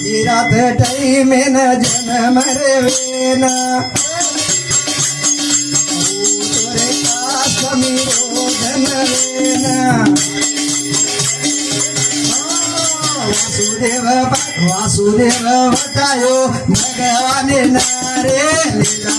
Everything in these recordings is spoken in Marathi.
रात टाइमेन जन्म रे वेन तोरे कास मीरो धन वेन वासुदेव बतायो भगवान नारे लीला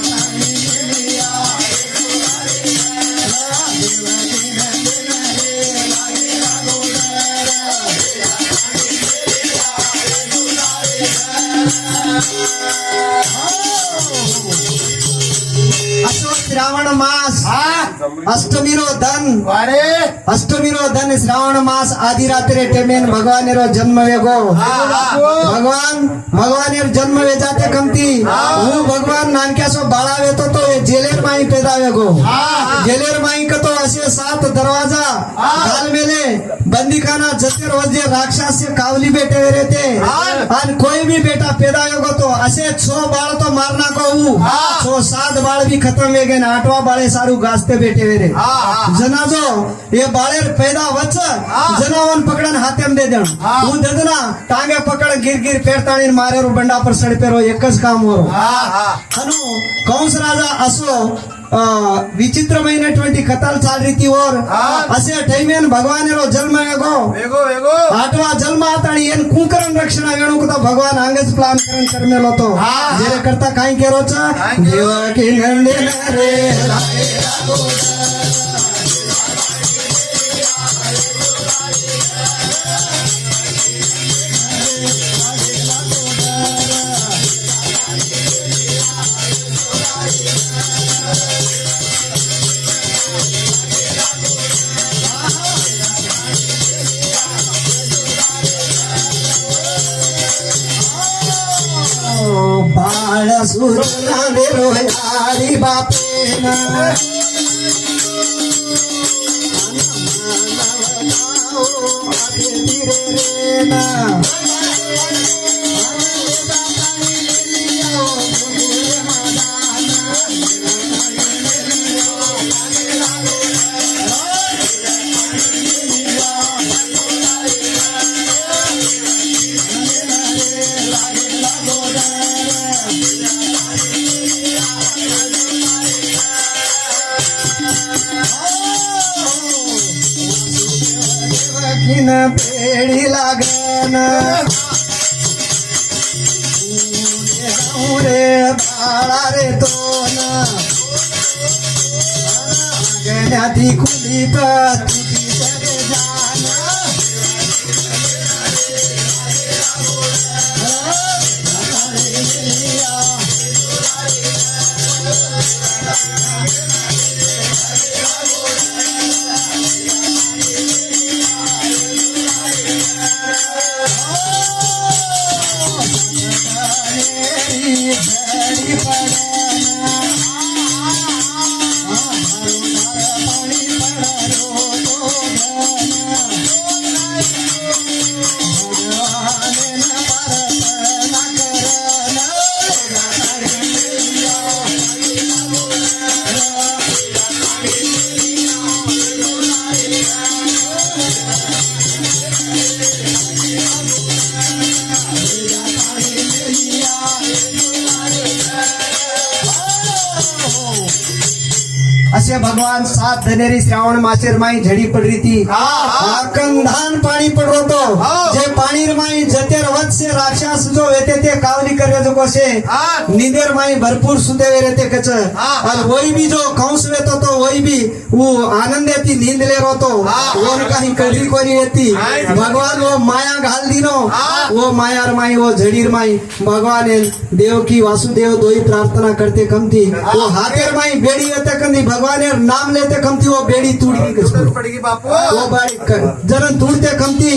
श्रावण मास अष्टमी रो धन अष्टमी रो धन श्रावण मास आधी रात्रे टेमेन भगवान रो जन्म वेगो भगवान जन्म वे जाते कमती वो भगवान नानक्या सो बाळा वेतो तो जेलेर माई पैदा वेगो जेलेर माई का तो असे 7 दरवाजा काल मेले बंदीखाना जतेर वजे राक्षस से कावली बेटे वे रहते और कोई भी बेटा पैदा वेगो तो असे 6 बाळ तो मारना को 7 बाळ भी खत्म वे गए 8वां बाळे सारू गाजते बेटे वे रे जनाजो ये बाळेर पैदा वच जनावन पकड़न हाथेम दे देण वो ददना टांगे पकड़ गिर गिर पेरताळीन मारे रो बंडा पर सड़ पेरो एकच काम हो हनु कंस राजा असो विचित्रమైనటువంటి కథలు चाल रीती और असे टाइमेन भगवान रो जन्म वेगो 8वा जन्म आताळी एन कुंकरण रक्षण वेणु को भगवान आंगज प्लान करमेलो तो जेरे करता काई केरो छ देवकी नंदन रे बाळ सुरला वेरो यारी बापेना किन पेड़ी लागन रे बाळा रे दोन गण्याती खुली तुझी सरे जान असे भगवान 7 धनेरी श्रावण मासेर माई झडी पड रीती कंधान पाणी पडरो तो जे पाणीर माई जतेर वत्से राक्षस जो वेते ते कावली करे जो कोसे निदेर माई भरपूर सुते वे रहते कच और वही भी जो कंस वेतो तो वही भी वो आनंद येती नींद ले रो तो वो काही कडी कोरी येती भगवान वो माया घाल दिनो वो मायार माई वो झडीर माई भगवान देव की वासुदेव दोई प्रार्थना करते कमती वो हाथेर माई बेड़ी येते कंदी भगवान नाम लेते कमती वो बेड़ी टूट पड़ेगी बापू वो बाड़ी जन टूटते कमती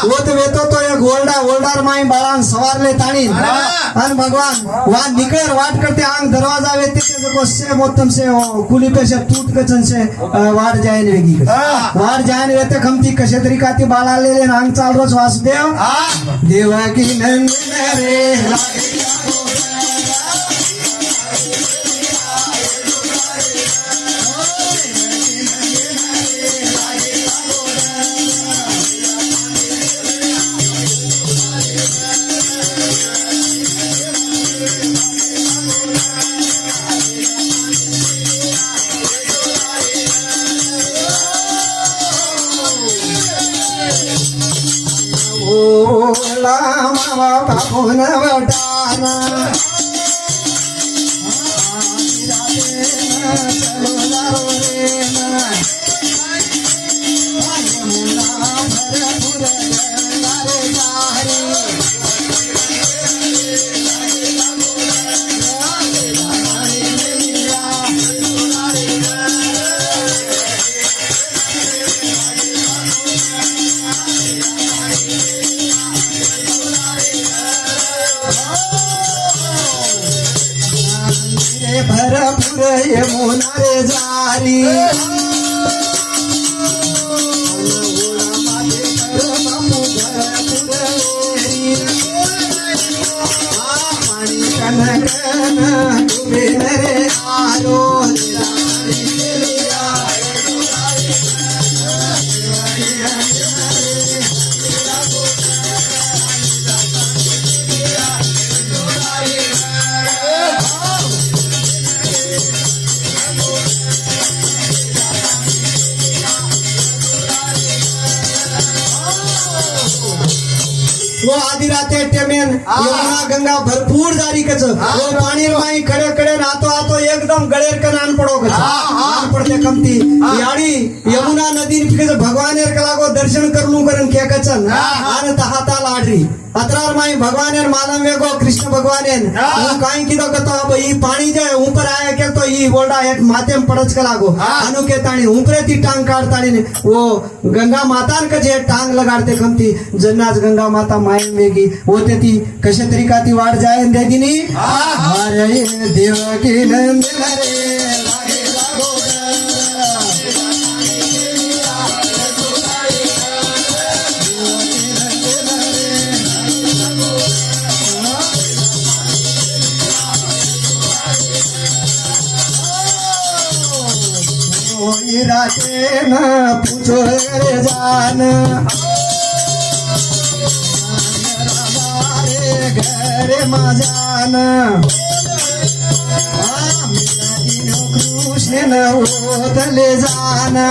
वो तो वेतो तो एक ओल्डार माई बाळान सवार ले ताणी अन भगवान वहां निकल वाट करते आंग दरवाजा वेते को से मोतम से कुली पे से टूट के चन से वाट जाए वेगी वाट जाए वेते कमती कशे तरीका ती बाळा ले आंग चाल रोज वासुदेव देवा की नंदन रे ओला मावा बापून वटाना चलो जारो रे ना यमुना भरपूर गंगारे जारी भरपूर यमुना रे जारी पाणी कनकन तुम्ही रे आलो वो आधी राते टेमेन यमुना गंगा भरपूर जारी कच वो पानी माई खड़े खड़े नातो आतो एकदम गळेर का नान पडो कच नान पडते कमती याडी यमुना नदी कच भगवान कलागो दर्शन करनु करन के कचन आन तहाता लाडरी अतरार माई भगवान मालम वेगो कृष्ण भगवान હું કાઈ કીધો કે તો ई पानी जे ऊपर आया के तो ई बोलडा एक माथे में पड़च कलागो अनु के ताणी ऊपरे ती टांग काढताणी ने वो गंगा मातान का जे टांग लगाडते कमती जन्नाज गंगा माता माय वेगी होते ती कशा तरीका ती वाढ जाय देगिनी अरे देवकी नंदन रे लागे लागो राते न पूछो रे जान हमारे घरे मजान कृष्ण न होतले जाना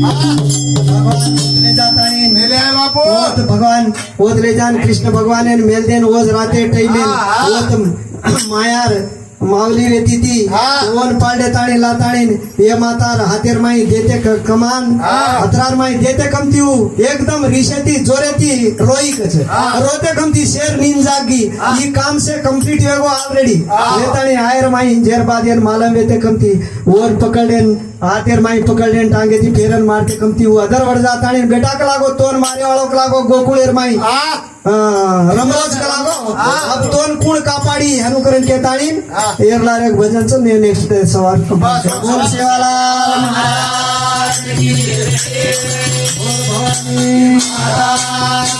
भगवान ओतले जाता मेले आहे बापू भगवान ओतले जान कृष्ण भगवान मेल देन ओज राते टैले ओत मायार मावली रेती ती ओन पाडे ताणी लाताणी ये मातार हातेर माई देते कमान हतरार माई देते कमती एकदम रिशेती जोरेती रोई कछ रोते कमती शेर नींद जागी ये काम से कंप्लीट वेगो ऑलरेडी लेताणी आयर माई जेर बाद येन मालम वेते कमती ओन पकड़ेन हातेर माई पकड़ेन टांगे ती फेरन मारते कमती अदर वड जाताणी बेटा कलागो तोन मारे वाळो कलागो गोकुळेर माई रमरोज कलागो अब तोन कुण कापाडी हनु करन के ताणी एरलार एक भजन च नेक्स्ट सवार बोल सेवालाल महाराज की जय बोल भवानी माता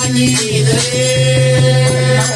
की जय।